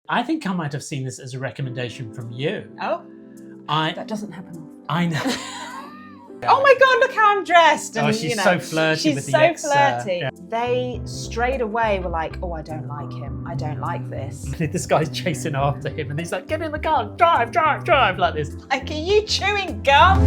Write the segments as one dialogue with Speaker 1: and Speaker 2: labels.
Speaker 1: I think I might have seen this as a recommendation from you.
Speaker 2: Oh, that doesn't happen often.
Speaker 1: I know.
Speaker 2: Oh my God, look how I'm dressed. And,
Speaker 1: she's so flirty with the ex.
Speaker 2: She's so flirty. They straight away were like, oh, I don't like him. I don't like this.
Speaker 1: This guy's chasing after him and he's like, get in the car, drive, drive, drive, like this.
Speaker 2: Like, are you chewing gum?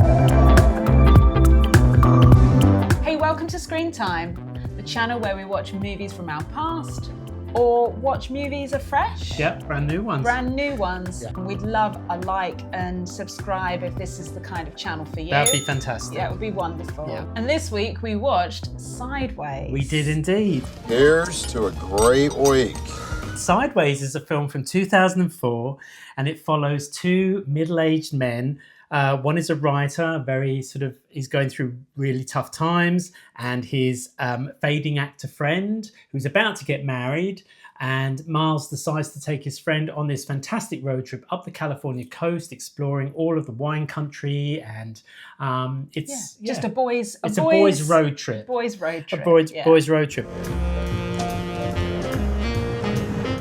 Speaker 2: Hey, welcome to Screen Time, the channel where we watch movies from our past or watch movies afresh.
Speaker 1: Yeah, brand new ones.
Speaker 2: Brand new ones.
Speaker 1: Yeah.
Speaker 2: We'd love a like and subscribe if this is the kind of channel for you.
Speaker 1: That'd be fantastic.
Speaker 2: Yeah, it would be wonderful.
Speaker 1: Yeah.
Speaker 2: And this week we watched Sideways.
Speaker 1: We did indeed.
Speaker 3: Here's to a great week.
Speaker 1: Sideways is a film from 2004 and it follows two middle-aged men. One is a writer, he's going through really tough times, and his fading actor friend who's about to get married. And Miles decides to take his friend on this fantastic road trip up the California coast, exploring all of the wine country. And it's
Speaker 2: just a boys'
Speaker 1: road trip.
Speaker 2: Boys' road trip.
Speaker 1: Boys' road trip.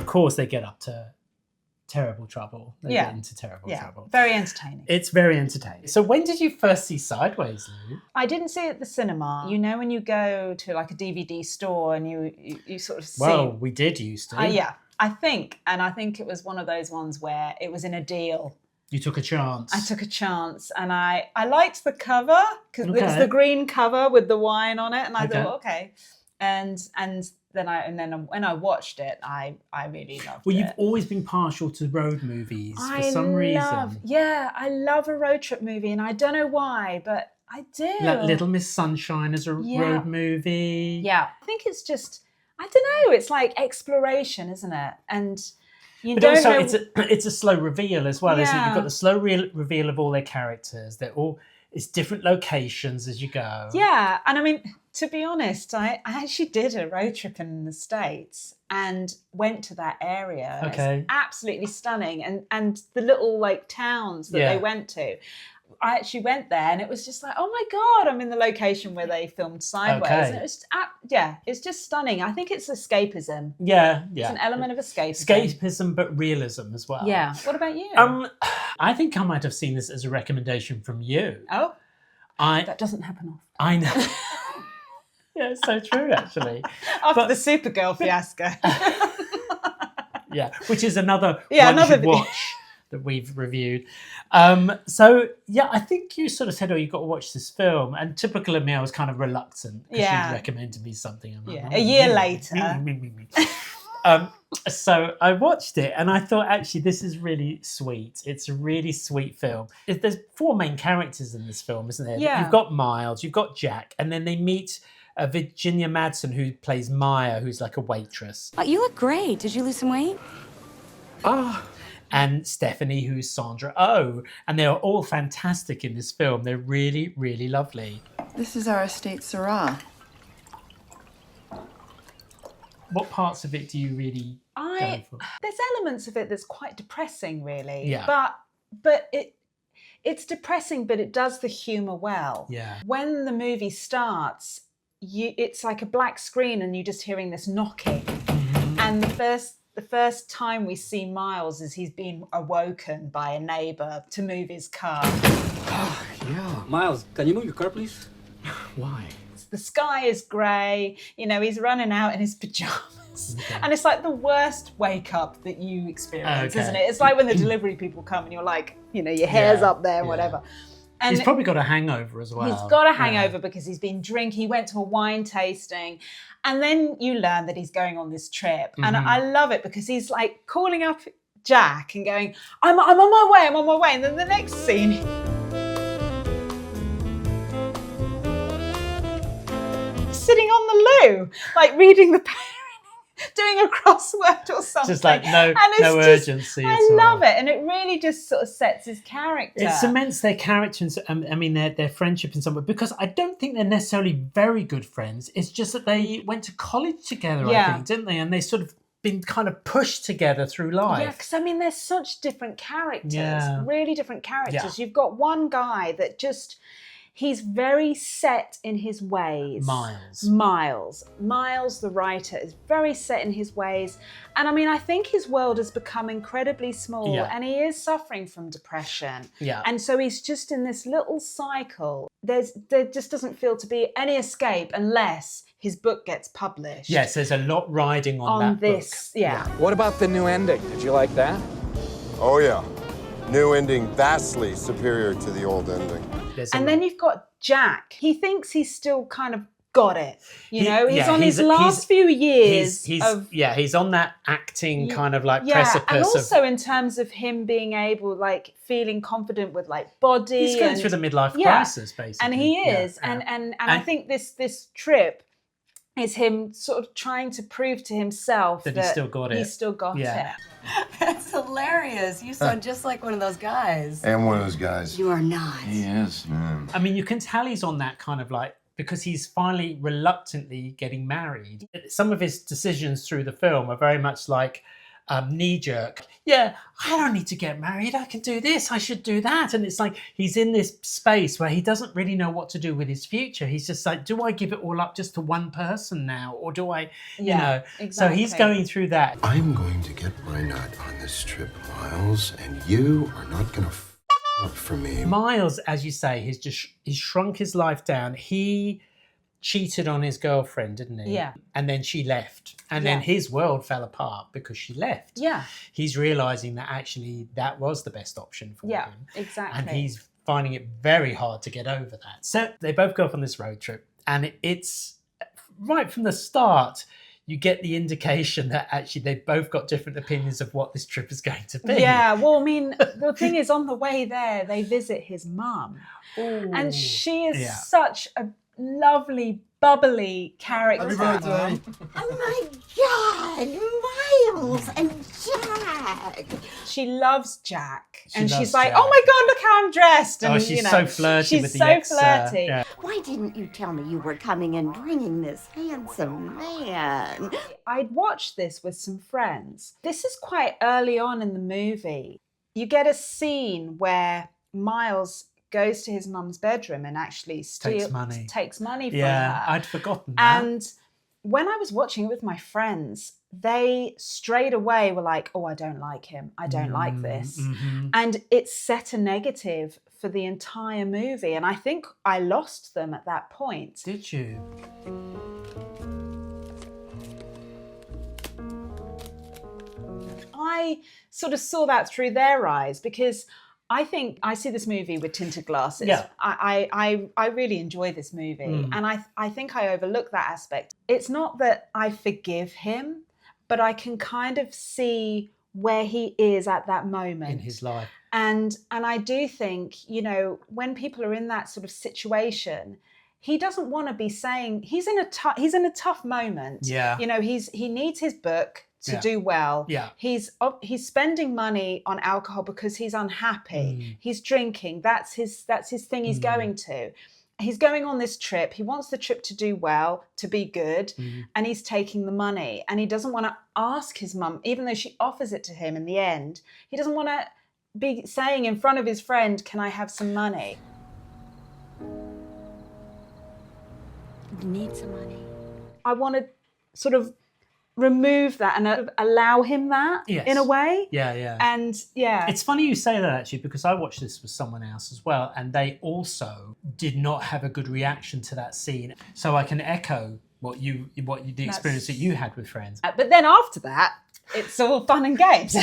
Speaker 1: Of course, they get up to terrible trouble. They get into terrible trouble.
Speaker 2: Very entertaining.
Speaker 1: It's very entertaining. So when did you first see Sideways, Lou?
Speaker 2: I didn't see it at the cinema. You know when you go to like a DVD store and you sort of see...
Speaker 1: Well, we did used to.
Speaker 2: Yeah, I think it was one of those ones where it was in a deal.
Speaker 1: You took a chance.
Speaker 2: I took a chance, and I liked the cover because it's the green cover with the wine on it, and I thought, okay. And then when I watched it, I really loved it.
Speaker 1: Well, you've always been partial to road movies for some reason.
Speaker 2: Yeah, I love a road trip movie, and I don't know why, but I do.
Speaker 1: Like Little Miss Sunshine is a road movie.
Speaker 2: Yeah, I think it's just, I don't know, it's like exploration, isn't it? And
Speaker 1: but also it's a slow reveal as well, isn't it? You've got the slow reveal of all their characters. It's different locations as you go.
Speaker 2: Yeah, and I mean, to be honest, I actually did a road trip in the States and went to that area.
Speaker 1: Okay.
Speaker 2: It's absolutely stunning. And the little like towns that they went to. I actually went there and it was just like, oh my God, I'm in the location where they filmed Sideways.
Speaker 1: Okay.
Speaker 2: And it was, it's just stunning. I think it's escapism.
Speaker 1: Yeah.
Speaker 2: It's an element of escapism.
Speaker 1: Escapism, but realism as well.
Speaker 2: Yeah. What about you?
Speaker 1: I think I might have seen this as a recommendation from you.
Speaker 2: Oh, that doesn't happen often.
Speaker 1: I know. Yeah, it's so true, actually.
Speaker 2: After the Supergirl fiasco.
Speaker 1: Yeah, which is another
Speaker 2: another
Speaker 1: watch that we've reviewed. I think you sort of said, you've got to watch this film. And typical of me, I was kind of reluctant because you recommended me something.
Speaker 2: A year later.
Speaker 1: So I watched it and I thought, actually, this is really sweet. It's a really sweet film. There's four main characters in this film, isn't there?
Speaker 2: Yeah.
Speaker 1: You've got Miles, you've got Jack, and then they meet Virginia Madsen, who plays Maya, who's like a waitress.
Speaker 4: You look great. Did you lose some weight?
Speaker 1: And Stephanie, who's Sandra Oh. And they're all fantastic in this film. They're really, really lovely.
Speaker 5: This is our estate, Syrah.
Speaker 1: What parts of it do you really go for?
Speaker 2: There's elements of it that's quite depressing, really.
Speaker 1: Yeah.
Speaker 2: But it's depressing, but it does the humour well.
Speaker 1: Yeah.
Speaker 2: When the movie starts, it's like a black screen and you're just hearing this knocking. Mm-hmm. And the first time we see Miles is he's been awoken by a neighbour to move his car.
Speaker 6: Yeah. Miles, can you move your car, please?
Speaker 1: Why?
Speaker 2: The sky is grey, he's running out in his pyjamas. Okay. And it's like the worst wake up that you experience, isn't it? It's like when the delivery people come and you're like, your hair's up there and whatever. And
Speaker 1: he's probably got a hangover as well.
Speaker 2: He's got a hangover because he's been drinking. He went to a wine tasting. And then you learn that he's going on this trip. Mm-hmm. And I love it because he's like calling up Jack and going, I'm on my way. And then the next scene, sitting on the loo, like reading the doing a crossword or something.
Speaker 1: Just like no urgency at all.
Speaker 2: I love it. And it really just sort of sets his character.
Speaker 1: It cements their character and their friendship in some way, because I don't think they're necessarily very good friends. It's just that they went to college together, I think, didn't they? And they sort of been kind of pushed together through life.
Speaker 2: Yeah, because they're such different characters, really different characters.
Speaker 1: Yeah.
Speaker 2: You've got one guy that He's very set in his ways. Miles, the writer, is very set in his ways. And I mean, I think his world has become incredibly small and he is suffering from depression.
Speaker 1: Yeah.
Speaker 2: And so he's just in this little cycle. There just doesn't feel to be any escape unless his book gets published.
Speaker 1: Yes, there's a lot riding on that
Speaker 2: this
Speaker 1: book.
Speaker 2: Yeah.
Speaker 7: What about the new ending? Did you like that?
Speaker 3: Oh, yeah. New ending vastly superior to the old ending.
Speaker 2: And then you've got Jack. He thinks he's still kind of got it. He's on his last few years.
Speaker 1: He's on that acting kind of like precipice.
Speaker 2: And also in terms of him being able, like, feeling confident with like body.
Speaker 1: He's going through the midlife crisis, basically.
Speaker 2: And he is. And I think this trip is him sort of trying to prove to himself that
Speaker 1: he's still got it.
Speaker 2: He's still got it.
Speaker 4: That's hilarious. You sound just like one of those guys.
Speaker 3: I am one of those guys.
Speaker 4: You are not.
Speaker 3: He is.
Speaker 1: I mean, you can tell he's on that kind of like, because he's finally reluctantly getting married. Some of his decisions through the film are very much like knee-jerk. Yeah, I don't need to get married. I can do this. I should do that. And it's like he's in this space where he doesn't really know what to do with his future. He's just like, do I give it all up just to one person now? Or do I, you know?
Speaker 2: Exactly.
Speaker 1: So he's going through that.
Speaker 3: I'm going to get my nut on this trip, Miles, and you are not going to up for me.
Speaker 1: Miles, as you say, he's shrunk his life down. He cheated on his girlfriend, didn't he?
Speaker 2: Yeah.
Speaker 1: And then she left. And then his world fell apart because she left.
Speaker 2: Yeah.
Speaker 1: He's realizing that actually that was the best option for him.
Speaker 2: Yeah, exactly.
Speaker 1: And he's finding it very hard to get over that. So they both go off on this road trip, and it's right from the start, you get the indication that actually they've both got different opinions of what this trip is going to be.
Speaker 2: Yeah, well, I mean, the thing is, on the way there, they visit his mum. And she is such a lovely, bubbly character.
Speaker 8: Oh my God, Miles and Jack.
Speaker 2: She loves Jack. And she's
Speaker 1: loves
Speaker 2: like,
Speaker 1: Jack.
Speaker 2: oh my God, look how I'm dressed. And,
Speaker 1: she's so flirty with the
Speaker 2: She's so flirty.
Speaker 8: Why didn't you tell me you were coming and bringing this handsome man?
Speaker 2: I'd watched this with some friends. This is quite early on in the movie. You get a scene where Miles goes to his mum's bedroom and actually takes money from her.
Speaker 1: Yeah, I'd forgotten that.
Speaker 2: And when I was watching it with my friends, they straight away were like, oh, I don't like him. I don't like this.
Speaker 1: Mm-hmm.
Speaker 2: And it set a negative for the entire movie. And I think I lost them at that point.
Speaker 1: Did you?
Speaker 2: I sort of saw that through their eyes because I think I see this movie with tinted glasses.
Speaker 1: Yeah.
Speaker 2: I really enjoy this movie. And I think I overlook that aspect. It's not that I forgive him, but I can kind of see where he is at that moment.
Speaker 1: In his life.
Speaker 2: And I do think, you know, when people are in that sort of situation, he doesn't want to be saying, he's in a tough moment.
Speaker 1: Yeah.
Speaker 2: You know, he needs his book to do well.
Speaker 1: Yeah.
Speaker 2: He's spending money on alcohol because he's unhappy. He's drinking. That's his thing he's going to. He's going on this trip. He wants the trip to do well, to be good, and he's taking the money. And he doesn't want to ask his mum, even though she offers it to him in the end, he doesn't want to be saying in front of his friend, can I have some money?
Speaker 8: You need some money.
Speaker 2: I want to sort of remove that and allow him that in a way.
Speaker 1: Yeah.
Speaker 2: And
Speaker 1: it's funny you say that actually, because I watched this with someone else as well, and they also did not have a good reaction to that scene. So I can echo the experience that you had with friends.
Speaker 2: But then after that, it's all fun and games.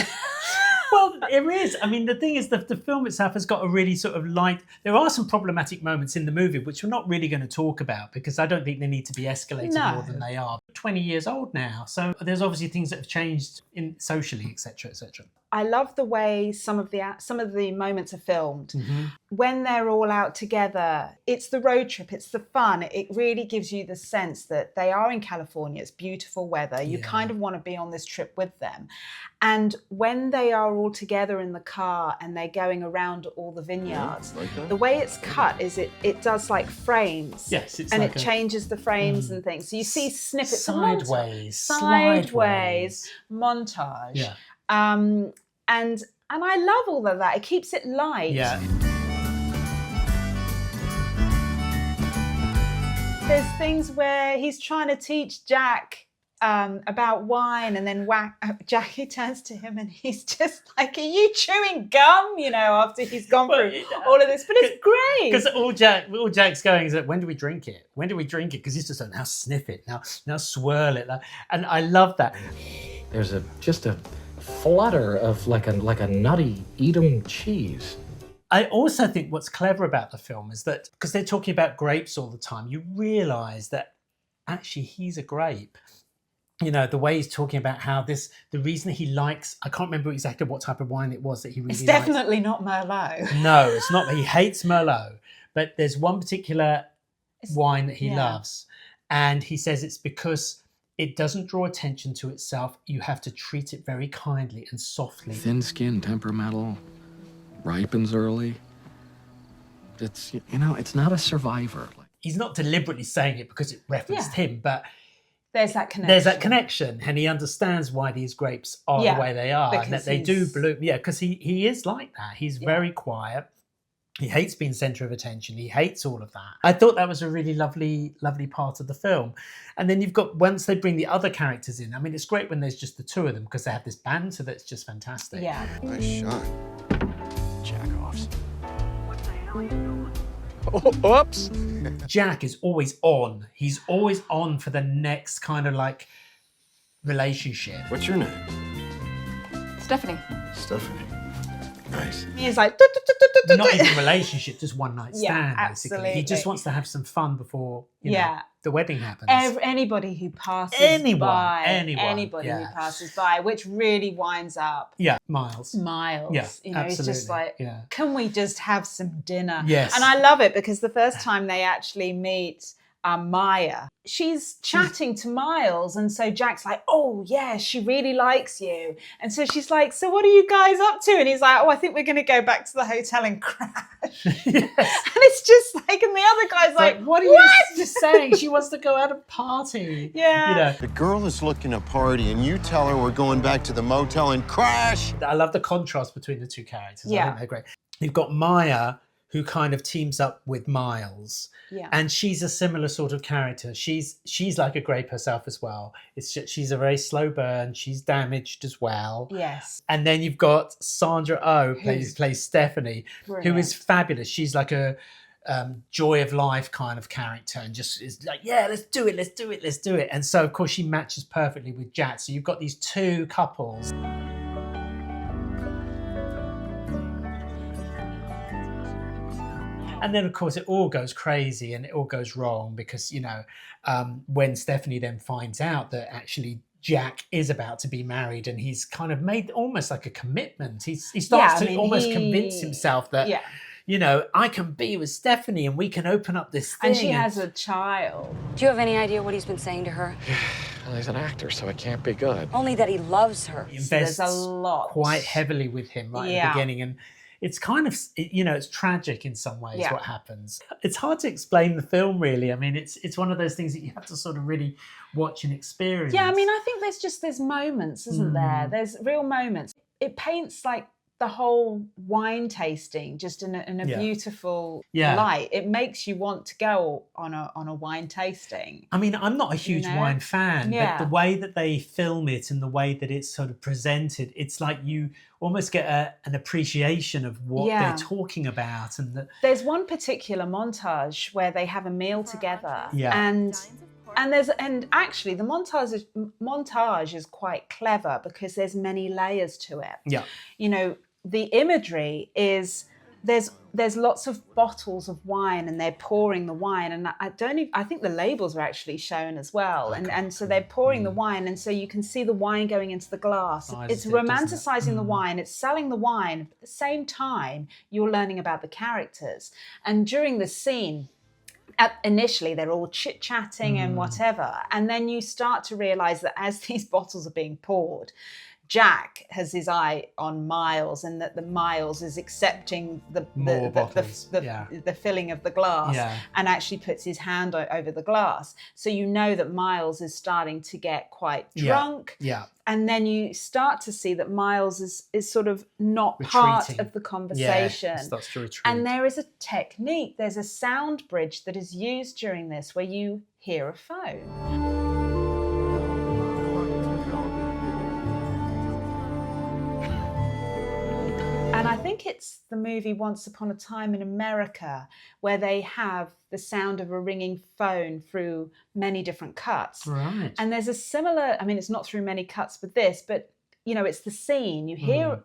Speaker 1: Well, it is. I mean, the thing is that the film itself has got a really sort of light... There are some problematic moments in the movie which we're not really going to talk about because I don't think they need to be escalated more than they are. 20 years old now, so there's obviously things that have changed socially, etc., etc.
Speaker 2: I love the way some of the moments are filmed. When they're all out together, it's the road trip, it's the fun. It really gives you the sense that they are in California. It's beautiful weather. You kind of want to be on this trip with them. And when they are all together in the car and they're going around all the vineyards, the way it's cut is it does like frames.
Speaker 1: Yes, it's
Speaker 2: and
Speaker 1: like
Speaker 2: it changes the frames and things. So you see snippets
Speaker 1: sideways
Speaker 2: montage.
Speaker 1: Yeah.
Speaker 2: And I love all of that. It keeps it light.
Speaker 1: Yeah.
Speaker 2: things where he's trying to teach Jack about wine, and then Jackie turns to him and he's just like, are you chewing gum? You know, after he's gone through all of this. But it's great.
Speaker 1: Because all Jack's going is that, when do we drink it? When do we drink it? Because he's just like, now sniff it, now swirl it. And I love that.
Speaker 6: There's just a flutter of like a nutty Edam cheese.
Speaker 1: I also think what's clever about the film is that, because they're talking about grapes all the time, you realise that actually he's a grape. You know, the way he's talking about how the reason he likes, I can't remember exactly what type of wine it was that he really likes.
Speaker 2: It's definitely not Merlot.
Speaker 1: No, it's not. He hates Merlot. But there's one particular wine that he loves. And he says it's because it doesn't draw attention to itself. You have to treat it very kindly and softly.
Speaker 7: Thin-skinned, temperamental, ripens early. It's, it's not a survivor.
Speaker 1: He's not deliberately saying it because it referenced him, but
Speaker 2: there's that connection.
Speaker 1: There's that connection, and he understands why these grapes are the way they are, and that they do bloom. Yeah, because he is like that. He's very quiet. He hates being centre of attention. He hates all of that. I thought that was a really lovely, lovely part of the film. And then you've got, once they bring the other characters in, I mean, it's great when there's just the two of them, because they have this banter that's just fantastic.
Speaker 2: Yeah.
Speaker 3: Nice shot.
Speaker 7: Jack-offs. Oh, oops.
Speaker 1: Jack is always on. He's always on for the next kind of like relationship.
Speaker 3: What's your name?
Speaker 5: Stephanie.
Speaker 3: Stephanie. Nice.
Speaker 2: He's like,
Speaker 1: Not even relationship, just one night stand, basically. He just
Speaker 2: absolutely.
Speaker 1: wants to have some fun before the wedding happens.
Speaker 2: Anybody who passes
Speaker 1: Anyone
Speaker 2: who passes by, which really winds up
Speaker 1: Miles.
Speaker 2: Yeah, you know, he's just like, can we just have some dinner?
Speaker 1: Yes.
Speaker 2: And I love it because the first time they actually meet Maya, she's chatting to Miles, and so Jack's like, oh yeah, she really likes you. And so she's like, so what are you guys up to? And he's like, oh, I think we're going to go back to the hotel and crash.
Speaker 1: Yes.
Speaker 2: And it's just like, and the other guy's like,
Speaker 1: what are you just saying? She wants to go out and party.
Speaker 2: Yeah.
Speaker 1: You know.
Speaker 3: The girl is looking to party, and you tell her we're going back to the motel and crash.
Speaker 1: I love the contrast between the two characters. I
Speaker 2: Yeah.
Speaker 1: think they're great. You've got Maya, who kind of teams up with Miles.
Speaker 2: Yeah.
Speaker 1: And she's a similar sort of character. She's like a grape herself as well. It's just, she's a very slow burn. She's damaged as well.
Speaker 2: Yes.
Speaker 1: And then you've got Sandra Oh, plays Stephanie,
Speaker 2: Brilliant.
Speaker 1: who is fabulous. She's like a joy of life kind of character, and just is like, yeah, let's do it. And so, of course, she matches perfectly with Jack. So you've got these two couples. And then, of course, it all goes crazy and it all goes wrong because, you know, when Stephanie then finds out that actually Jack is about to be married and he's kind of made almost like a commitment. He starts to almost convince himself that, you know, I can be with Stephanie and we can open up this thing.
Speaker 2: And she has a child.
Speaker 9: Do you have any idea what he's been saying to her?
Speaker 7: Well, he's an actor, so it can't be good.
Speaker 9: Only that he loves her.
Speaker 1: He invests
Speaker 2: There's a lot.
Speaker 1: quite heavily with him right at the beginning. And it's kind of, you know, it's tragic in some ways what happens. It's hard to explain the film, really. I mean, it's one of those things that you have to sort of really watch and experience.
Speaker 2: Yeah, I mean, I think there's moments, isn't there? There's real moments. It paints like the whole wine tasting just in a beautiful light. It makes you want to go on a wine tasting.
Speaker 1: I mean, I'm not a huge wine fan, but the way that they film it and the way that it's sort of presented, it's like you almost get an appreciation of what they're talking about. And
Speaker 2: there's one particular montage where they have a meal together, and actually the montage is quite clever because there's many layers to it. Yeah, you know, the imagery is there's lots of bottles of wine and they're pouring the wine, and I think the labels are actually shown as well, and so they're pouring the wine, and so you can see the wine going into the glass. It's romanticizing the wine, it's selling the wine, but at the same time you're learning about the characters. And during the scene, initially they're all chit-chatting and whatever, and then you start to realize that as these bottles are being poured, Jack has his eye on Miles, and that the Miles is accepting the filling of the glass, and actually puts his hand over the glass. So you know that Miles is starting to get quite drunk.
Speaker 1: Yeah.
Speaker 2: And then you start to see that Miles is sort of not part of the conversation.
Speaker 1: Yeah, starts to retreat.
Speaker 2: And there is a technique, there's a sound bridge that is used during this where you hear a phone. And I think it's the movie Once Upon a Time in America where they have the sound of a ringing phone through many different cuts.
Speaker 1: Right.
Speaker 2: And there's a similar, I mean, it's not through many cuts with this, but, you know, it's the scene. You hear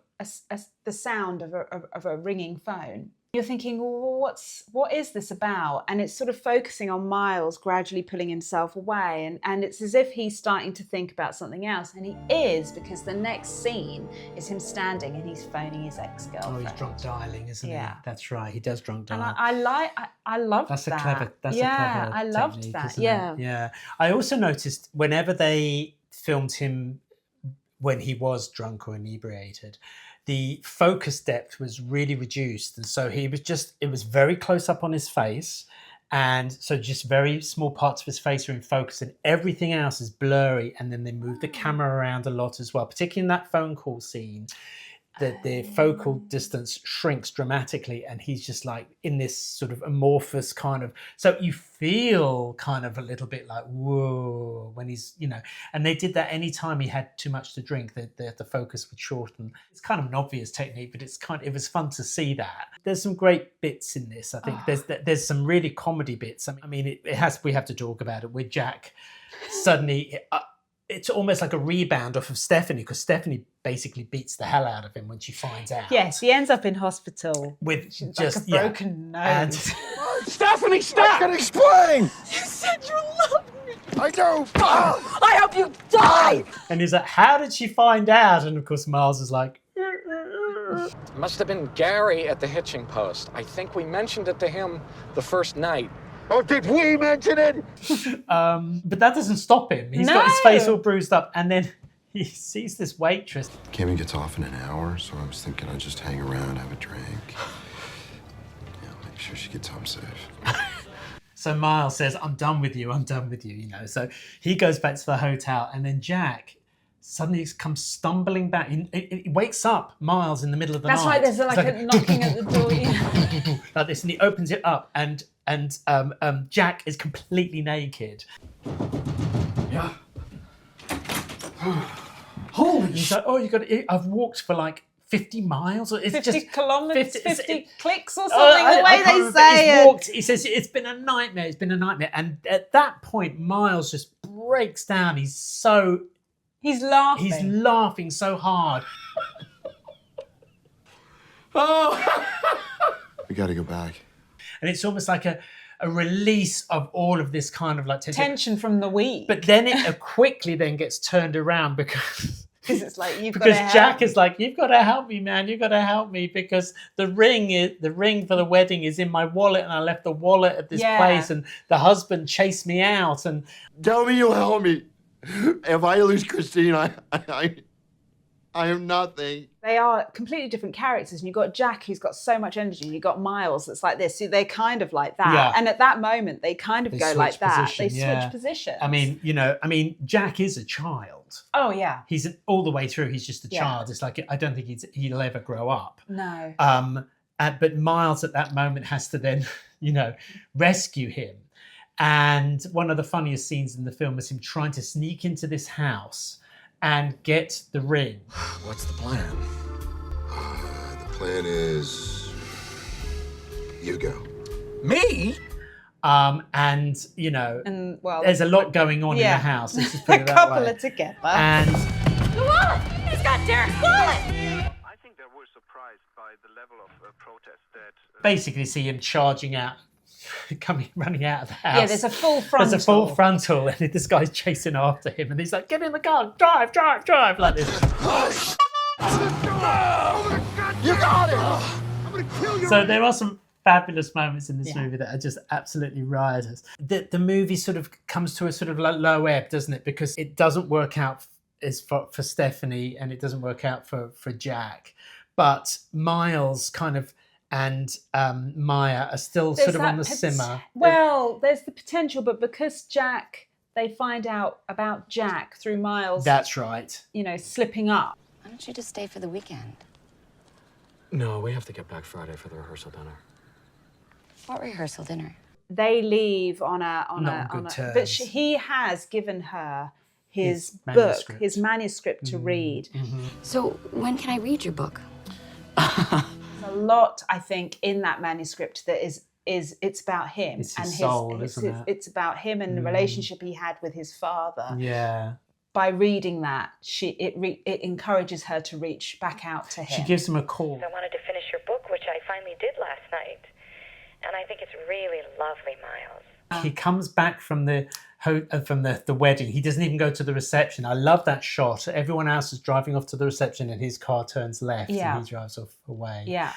Speaker 2: the sound of a ringing phone. You're thinking, well, what is this about? And it's sort of focusing on Miles gradually pulling himself away. And it's as if he's starting to think about something else. And he is, because the next scene is him standing and he's phoning his ex-girlfriend.
Speaker 1: Oh, he's drunk dialing, isn't he? That's right. He does drunk dial.
Speaker 2: And I love that.
Speaker 1: That's a clever
Speaker 2: I loved that. Yeah.
Speaker 1: Yeah. I also noticed whenever they filmed him when he was drunk or inebriated, the focus depth was really reduced. And so it was very close up on his face. And so just very small parts of his face are in focus and everything else is blurry. And then they move the camera around a lot as well, particularly in that phone call scene. The focal distance shrinks dramatically and he's just like in this sort of amorphous kind of, so you feel kind of a little bit like, whoa, when he's, you know, and they did that anytime he had too much to drink, the focus would shorten. It's kind of an obvious technique, but it was fun to see that. There's some great bits in this. I think there's some really comedy bits. I mean, we have to talk about it with Jack suddenly, it's almost like a rebound off of Stephanie, because Stephanie basically beats the hell out of him when she finds out.
Speaker 2: Yes, he ends up in hospital
Speaker 1: with
Speaker 2: just like a broken nose.
Speaker 7: Stephanie, stop!
Speaker 3: I can explain!
Speaker 2: You said you loved me.
Speaker 3: I do!
Speaker 8: I hope you die!
Speaker 1: And he's like, how did she find out? And of course, Miles is like,
Speaker 7: Must have been Gary at the hitching post. I think we mentioned it to him the first night.
Speaker 3: Oh, did we mention it?
Speaker 1: but that doesn't stop him. He's got his face all bruised up, and then he sees this waitress.
Speaker 3: Kimmy gets off in an hour, so I was thinking I'd just hang around, have a drink. Make sure she gets home safe.
Speaker 1: So Miles says, I'm done with you, you know. So he goes back to the hotel, and then Jack suddenly comes stumbling back. He wakes up Miles in the middle of the night.
Speaker 2: That's right, there's like a knocking at the door.
Speaker 1: Like this, and he opens it up, and Jack is completely naked. Yeah. Holy! He's like, oh, I've walked for like 50 miles. It's
Speaker 2: 50
Speaker 1: just
Speaker 2: kilometers, 50 clicks or something, the way they say it.
Speaker 1: He says, it's been a nightmare, And at that point, Miles just breaks down. He's laughing. He's laughing so hard.
Speaker 3: Oh! We gotta go back.
Speaker 1: And it's almost like a release of all of this kind of like
Speaker 2: tension from the week.
Speaker 1: But then it quickly then gets turned around because
Speaker 2: it's like
Speaker 1: because Jack is like, you've got to help me, man. You've got to help me because the ring for the wedding is in my wallet, and I left the wallet at this place, and the husband chased me out. And
Speaker 3: tell me you'll help me. If I lose Christine, I am nothing.
Speaker 2: They are completely different characters, and you've got Jack who's got so much energy, and you've got Miles that's like this. So they're kind of like that. Yeah. And at that moment, they kind of go like that. They switch positions.
Speaker 1: I mean, Jack is a child.
Speaker 2: Oh yeah.
Speaker 1: He's all the way through. He's just a child. It's like I don't think he'll ever grow up.
Speaker 2: No.
Speaker 1: But Miles at that moment has to then, rescue him. And one of the funniest scenes in the film is him trying to sneak into this house and get the ring.
Speaker 3: What's the plan? The plan is you go.
Speaker 7: Me?
Speaker 2: And well,
Speaker 1: there's a lot going on in the house. Let's just put it that
Speaker 2: couple
Speaker 1: way.
Speaker 2: are together.
Speaker 1: And
Speaker 8: The wallet! He's got Derek's wallet!
Speaker 10: I think they were surprised by the level of protest that
Speaker 1: basically see him charging out, running out of the house.
Speaker 2: Yeah, there's a full frontal.
Speaker 1: There's a full frontal, and this guy's chasing after him, and he's like, "Get in the car, drive, like this."
Speaker 3: You got it! I'm gonna kill you.
Speaker 1: So there are some fabulous moments in this movie that are just absolutely riotous. The movie sort of comes to a sort of low ebb, doesn't it? Because it doesn't work out is for Stephanie, and it doesn't work out for Jack. But Miles and Maya are still sort of on the simmer.
Speaker 2: Well, there's the potential, but because they find out about Jack through Miles.
Speaker 1: That's right.
Speaker 2: Slipping up.
Speaker 9: Why don't you just stay for the weekend?
Speaker 6: No, we have to get back Friday for the rehearsal dinner.
Speaker 9: What rehearsal dinner?
Speaker 2: They leave on
Speaker 1: good terms.
Speaker 2: But he has given her his book,
Speaker 1: manuscript.
Speaker 2: his manuscript to read.
Speaker 9: So when can I read your book?
Speaker 2: There's a lot, I think, in that manuscript that is it's about him.
Speaker 1: It's his soul, isn't it?
Speaker 2: It's about him and the relationship he had with his father.
Speaker 1: Yeah.
Speaker 2: By reading that, it encourages her to reach back out to him.
Speaker 1: She gives him a call.
Speaker 11: I wanted to finish your book, which I finally did last night. And I think it's really lovely, Miles.
Speaker 1: He comes back from the wedding. He doesn't even go to the reception. I love that shot. Everyone else is driving off to the reception and his car turns left and he drives off away.
Speaker 2: Yeah.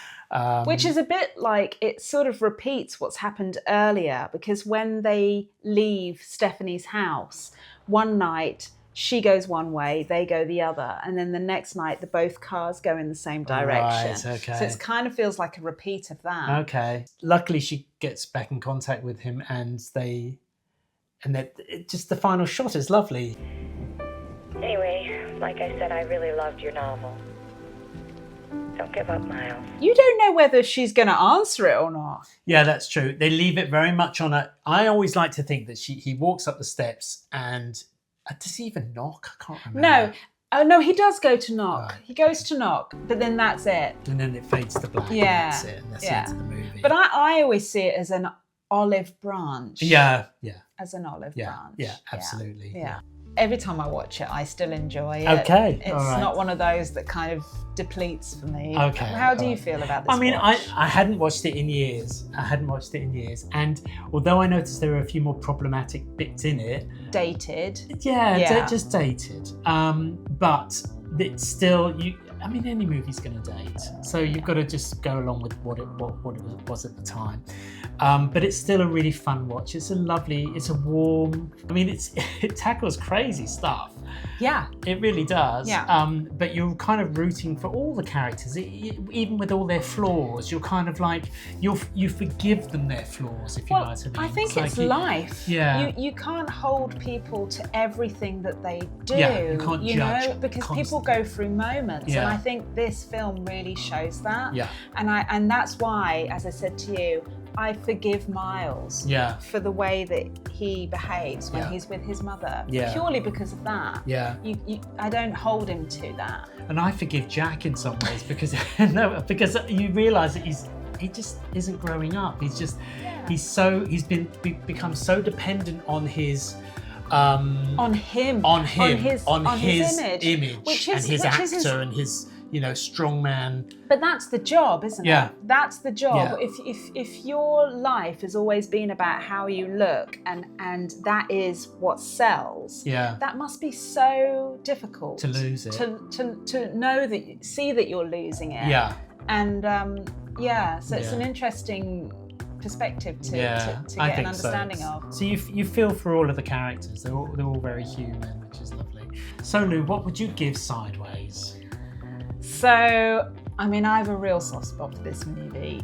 Speaker 2: Which is a bit like, it sort of repeats what's happened earlier, because when they leave Stephanie's house, one night she goes one way, they go the other, and then the next night both cars go in the same direction.
Speaker 1: Right, okay.
Speaker 2: So it kind of feels like a repeat of that.
Speaker 1: Okay. Luckily, she gets back in contact with him, and just the final shot is lovely.
Speaker 11: Anyway, like I said, I really loved your novel. Don't give up, Miles.
Speaker 2: You don't know whether she's going to answer it or not.
Speaker 1: Yeah, that's true. They leave it very much on a... I always like to think that he walks up the steps and... does he even knock? I can't remember.
Speaker 2: No. Oh, no, he does go to knock.
Speaker 1: Right.
Speaker 2: He goes to knock, but then that's it.
Speaker 1: And then it fades to black.
Speaker 2: Yeah.
Speaker 1: And that's it. And that's the end of the movie.
Speaker 2: But I always see it as an olive branch.
Speaker 1: Yeah.
Speaker 2: As an olive branch.
Speaker 1: Yeah, absolutely.
Speaker 2: Yeah. Every time I watch it, I still enjoy it.
Speaker 1: Okay.
Speaker 2: It's
Speaker 1: all right.
Speaker 2: not one of those that kind of depletes for me.
Speaker 1: Okay.
Speaker 2: How do you feel about this?
Speaker 1: I mean,
Speaker 2: watch?
Speaker 1: I hadn't watched it in years. And although I noticed there were a few more problematic bits in it.
Speaker 2: Dated.
Speaker 1: Yeah. Just dated. But it's still, any movie's going to date. So you've got to just go along with what it was at the time. But it's still a really fun watch. It's a warm, it tackles crazy stuff.
Speaker 2: Yeah.
Speaker 1: It really does.
Speaker 2: Yeah.
Speaker 1: But you're kind of rooting for all the characters, even with all their flaws. You're kind of like, you forgive them their flaws, if you know what I mean.
Speaker 2: I think it's life.
Speaker 1: Yeah.
Speaker 2: You can't hold people to everything that they do.
Speaker 1: Yeah, you can't judge
Speaker 2: because people go through moments.
Speaker 1: Yeah.
Speaker 2: And I think this film really shows that.
Speaker 1: Yeah.
Speaker 2: And that's why, as I said to you, I forgive Miles for the way that he behaves when he's with his mother, purely because of that.
Speaker 1: Yeah.
Speaker 2: I don't hold him to that.
Speaker 1: And I forgive Jack in some ways because you realise that he just isn't growing up. He's just he's become so dependent on his
Speaker 2: on his image,
Speaker 1: and his actor and his strong man.
Speaker 2: But that's the job, isn't it? That's the job.
Speaker 1: Yeah.
Speaker 2: If your life has always been about how you look and that is what sells, that must be so difficult
Speaker 1: to lose it.
Speaker 2: To know that, see that you're losing it.
Speaker 1: Yeah.
Speaker 2: And so it's an interesting perspective to get an understanding of.
Speaker 1: So you feel for all of the characters. They're all very human, which is lovely. So Lou, what would you give Sideways?
Speaker 2: So, I have a real soft spot for this movie.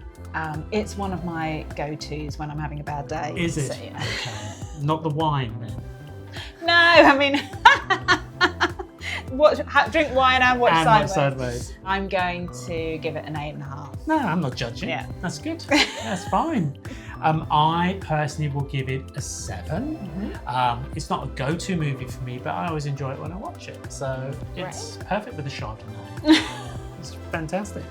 Speaker 2: It's one of my go-tos when I'm having a bad day.
Speaker 1: Is it?
Speaker 2: So,
Speaker 1: Okay. Not the wine, then?
Speaker 2: No, drink wine and watch
Speaker 1: Sideways.
Speaker 2: I'm going to give it an 8.5.
Speaker 1: No, I'm not judging.
Speaker 2: Yeah.
Speaker 1: That's good. That's fine. I personally will give it a 7. Mm-hmm. It's not a go-to movie for me, but I always enjoy it when I watch it. So it's perfect with the Chardonnay. It's fantastic.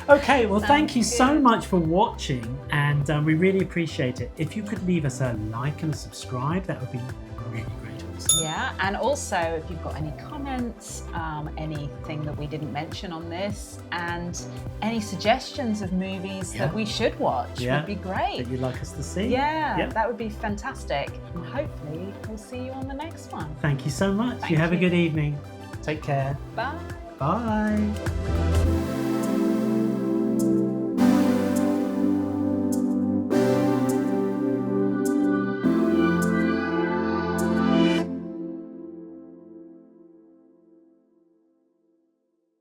Speaker 1: Okay, well, thank you so much for watching, and we really appreciate it. If you could leave us a like and a subscribe, that would be really great.
Speaker 2: Yeah, and also if you've got any comments, anything that we didn't mention on this, and any suggestions of movies that we should watch would be great.
Speaker 1: That you'd like us to see.
Speaker 2: Yeah, that would be fantastic. And hopefully we'll see you on the next one.
Speaker 1: Thank you so much. You have a good evening. Take care.
Speaker 2: Bye.
Speaker 1: Bye.